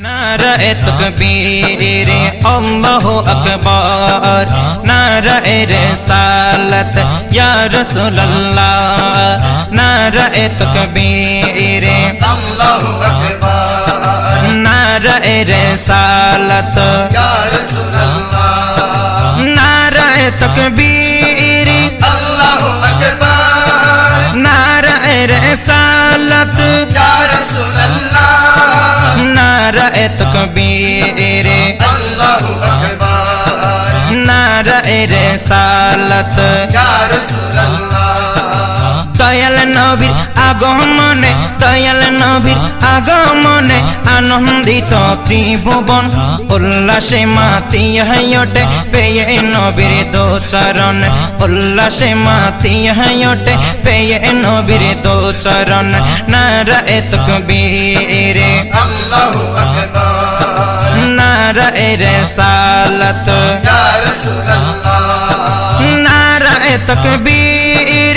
नारे तकबीर अल्लाहु अकबर नारे रिसालत या रसूल अल्लाह नारे तकबीर अल्लाहु अकबर नारे रिसालत या रसूल अल्लाह नारे तकबीर अल्लाहु अकबर नारे रिसालत या रसूल अल्लाह नारे तकबीर अल्लाहु अकबर नारे रिसालत या रसूल अल्लाह दयाल नबीर আগমনে দয়াল নবীর আগমনে আনন্দিত ত্রিভুবন উল্লাসে মাতিয়া ওঠে পেয়ে নবীর দোচরণ উল্লাসে মাতিয়া ওঠে পেয়ে নবীর দোচরণ নারায়ে তাকবীর अल्लाहु अकबर नाराয়ে रिसालत या रसूल अल्लाह नाराये तकबीर।